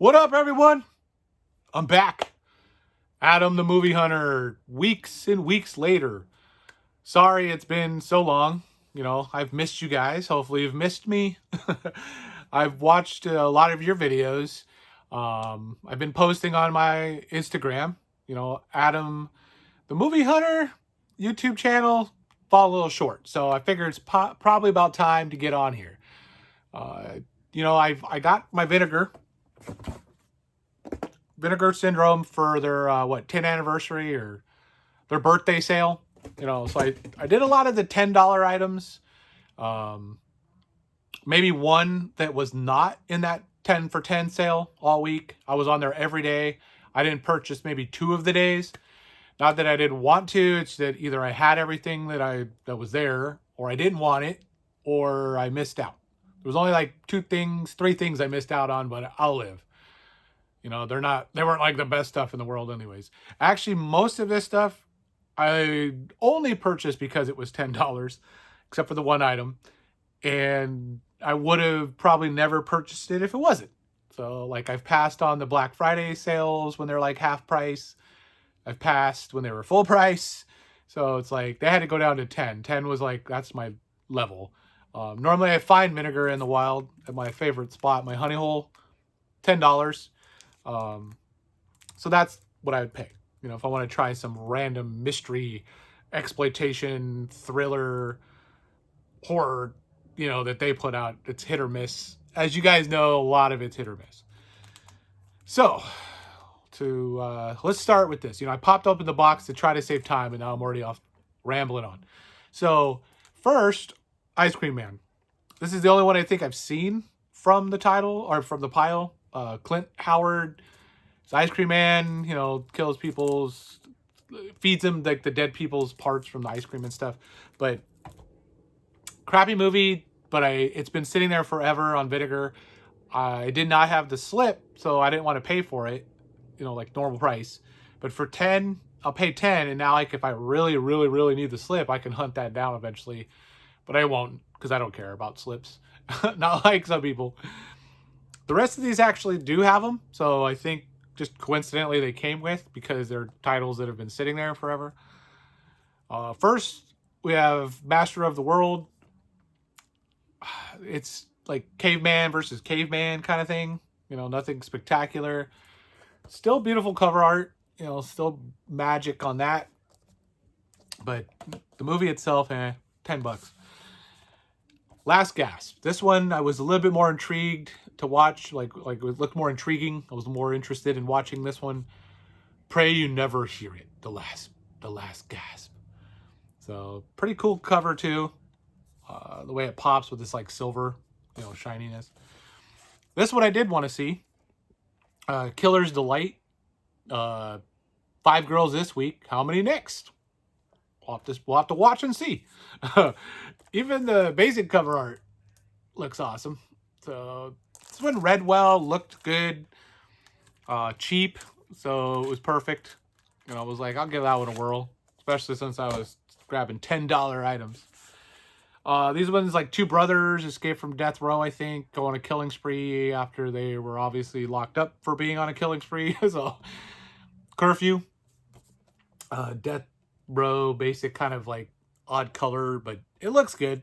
What up, everyone? I'm back. Adam the Movie Hunter, weeks and weeks later. Sorry it's been so long. I've missed you guys. Hopefully, you've missed me. I've watched a lot of your videos. I've been posting on my Instagram. Adam the Movie Hunter YouTube channel fall a little short. So I figure it's probably about time to get on here. I got my Vinegar Syndrome for their 10th anniversary or their birthday sale. So I did a lot of the $10 items. Maybe one that was not in that 10 for 10 sale all week. I was on there every day. I didn't purchase maybe 2 of the days. Not that I didn't want to, it's that either I had everything that was there, or I didn't want it, or I missed out. There was only like 3 things I missed out on, but I'll live. They weren't like the best stuff in the world anyways. Actually, most of this stuff I only purchased because it was $10, except for the one item. And I would have probably never purchased it if it wasn't. So like I've passed on the Black Friday sales when they're like half price. I've passed when they were full price. So it's like they had to go down to 10. 10 was like, that's my level. Normally I find vinegar in the wild at my favorite spot, my honey hole, $10. So that's what I would pay. If I want to try some random mystery, exploitation, thriller, horror, that they put out, it's hit or miss. As you guys know, a lot of it's hit or miss. So, let's start with this. I popped open the box to try to save time, and now I'm already off rambling on. So, first, Ice Cream Man. This is the only one I think I've seen from the title or from the pile. Clint Howard, Ice Cream Man, kills feeds them like the dead people's parts from the ice cream and stuff. But crappy movie, but it's been sitting there forever on Vinegar. I did not have the slip, so I didn't want to pay for it, like normal price. But for 10, I'll pay 10, and now like if I really, really, really need the slip, I can hunt that down eventually. But I won't, because I don't care about slips. Not like some people. The rest of these actually do have them, so I think just coincidentally they came with, because they're titles that have been sitting there forever. First, we have Master of the World. It's like caveman versus caveman kind of thing. Nothing spectacular. Still beautiful cover art. Still magic on that. But the movie itself, $10. Last Gasp. This one I was a little bit more intrigued to watch. Like it looked more intriguing. I was more interested in watching this one. Pray you never hear it. The last gasp. So pretty cool cover too. The way it pops with this like silver, shininess. This one I did want to see. Killer's Delight. 5 girls this week. How many next? We'll have to watch and see. Even the basic cover art looks awesome. So this one read well, looked good, cheap, so it was perfect. I was like, I'll give that one a whirl, especially since I was grabbing $10 items. These ones, like 2 brothers escape from death row, I think, go on a killing spree after they were obviously locked up for being on a killing spree. So curfew, death row, basic kind of like odd color, but it looks good.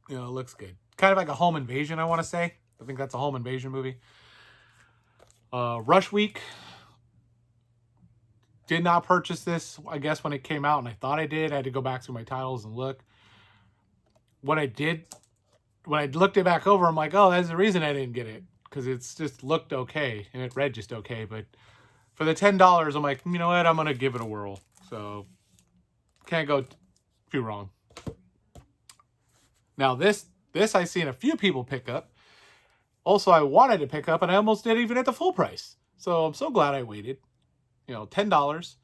It looks good. Kind of like a home invasion, I want to say. I think that's a home invasion movie. Rush Week. Did not purchase this, I guess, when it came out, and I thought I did. I had to go back through my titles and look. When I looked it back over, I'm like, oh, that's the reason I didn't get it. Because it's just looked okay, and it read just okay. But for the $10, I'm like, you know what? I'm going to give it a whirl. So, can't go too wrong. Now, this I've seen a few people pick up. Also, I wanted to pick up, and I almost did even at the full price. So, I'm so glad I waited. $10.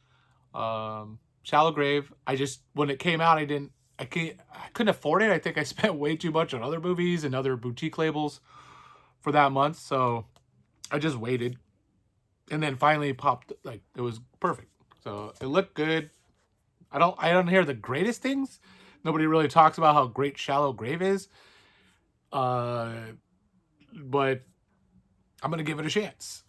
Shallow Grave. When it came out, I couldn't afford it. I think I spent way too much on other movies and other boutique labels for that month. So, I just waited. And then finally popped, like, it was perfect. So, it looked good. I don't hear the greatest things. Nobody really talks about how great Shallow Grave is. But I'm going to give it a chance.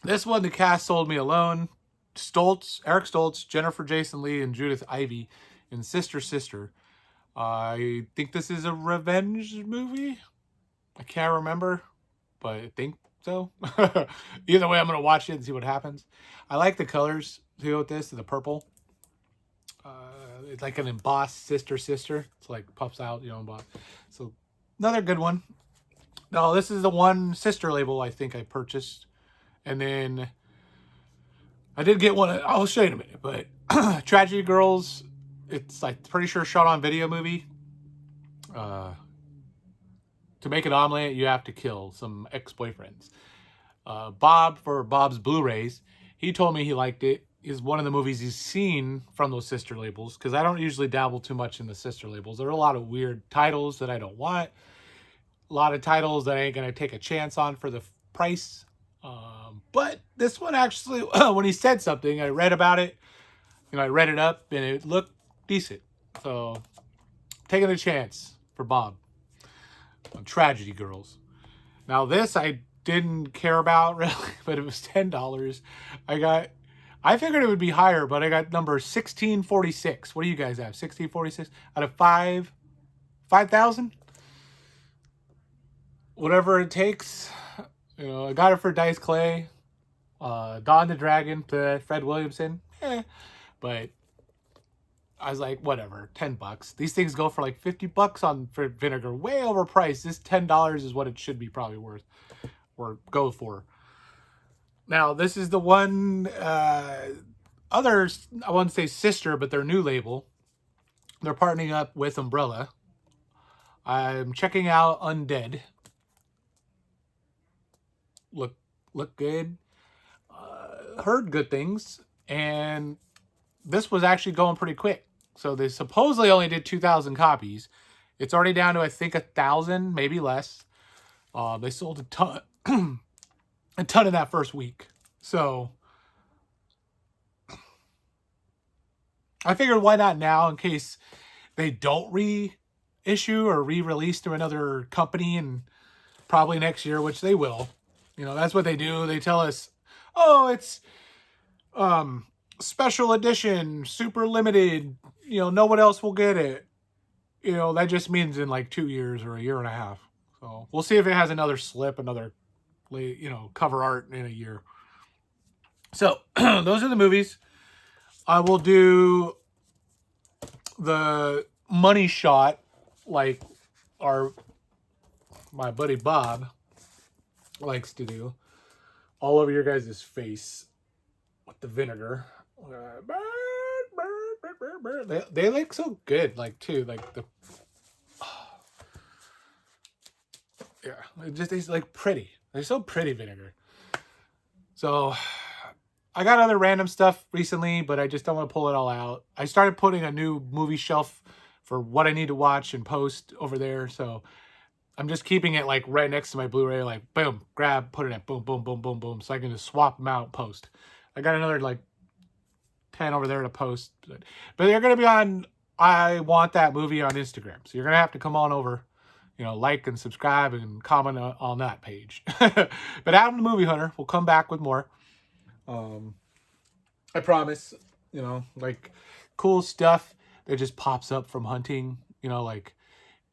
This one, the cast sold me alone. Eric Stoltz, Jennifer Jason Leigh, and Judith Ivey in Sister Sister. I think this is a revenge movie. I can't remember, but I think so. Either way, I'm going to watch it and see what happens. I like the colors too with this, the purple. It's like an embossed Sister Sister. It's like puffs out, embossed. So another good one. No, this is the one sister label I think I purchased. And then I did get one. I'll show you in a minute. But Tragedy Girls, it's like pretty sure shot on video movie. To make an omelet, you have to kill some ex-boyfriends. Bob, for Bob's Blu-rays, he told me he liked it. Is one of the movies he's seen from those sister labels, because I don't usually dabble too much in the sister labels. There are a lot of weird titles that I don't want. A lot of titles that I ain't going to take a chance on for the price. But this one actually, when he said something, I read about it. I read it up and it looked decent. So, taking a chance for Bob on Tragedy Girls. Now this I didn't care about really, but it was $10. I figured it would be higher, but I got number 1646. What do you guys have? 1646 out of 5,000? Whatever it takes. I got it for Dice Clay. Don the Dragon to Fred Williamson. But I was like, whatever, $10. These things go for like $50 for Vinegar. Way overpriced. This $10 is what it should be probably worth or go for. Now, this is the one, others, I wouldn't say sister, but their new label. They're partnering up with Umbrella. I'm checking out Undead. Look good. Heard good things. And this was actually going pretty quick. So they supposedly only did 2,000 copies. It's already down to, I think, 1,000, maybe less. They sold a ton. A ton in that first week. So I figured why not now, in case they don't reissue or re-release to another company, and probably next year, which they will. That's what they do. They tell us, oh, it's special edition, super limited, no one else will get it. That just means in like 2 years or a year and a half. So we'll see if it has another slip, another cover art in a year. So those are the movies. I will do the money shot like my buddy Bob likes to do, all over your guys' face with the vinegar. They look so good, like too, like the yeah, it just tastes like pretty. They're so pretty, vinegar. So I got other random stuff recently, but I just don't want to pull it all out. I started putting a new movie shelf for what I need to watch and post over there. So I'm just keeping it like right next to my Blu-ray, like boom, grab, put it in, boom, boom, boom, boom, boom. So I can just swap them out, post. I got another like 10 over there to post. But they're going to be on I Want That Movie on Instagram. So you're going to have to come on over, like and subscribe and comment on that page. But Adam the Movie Hunter will come back with more. I promise, like cool stuff that just pops up from hunting, like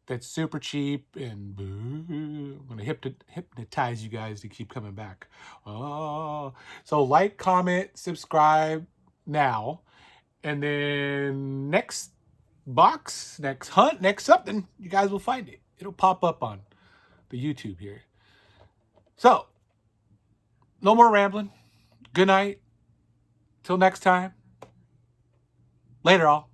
that's super cheap, and I'm going to hypnotize you guys to keep coming back. Oh, so like, comment, subscribe now, and then next box, next hunt, next something, you guys will find it. It'll pop up on the YouTube here. So, no more rambling. Good night. Till next time. Later, all.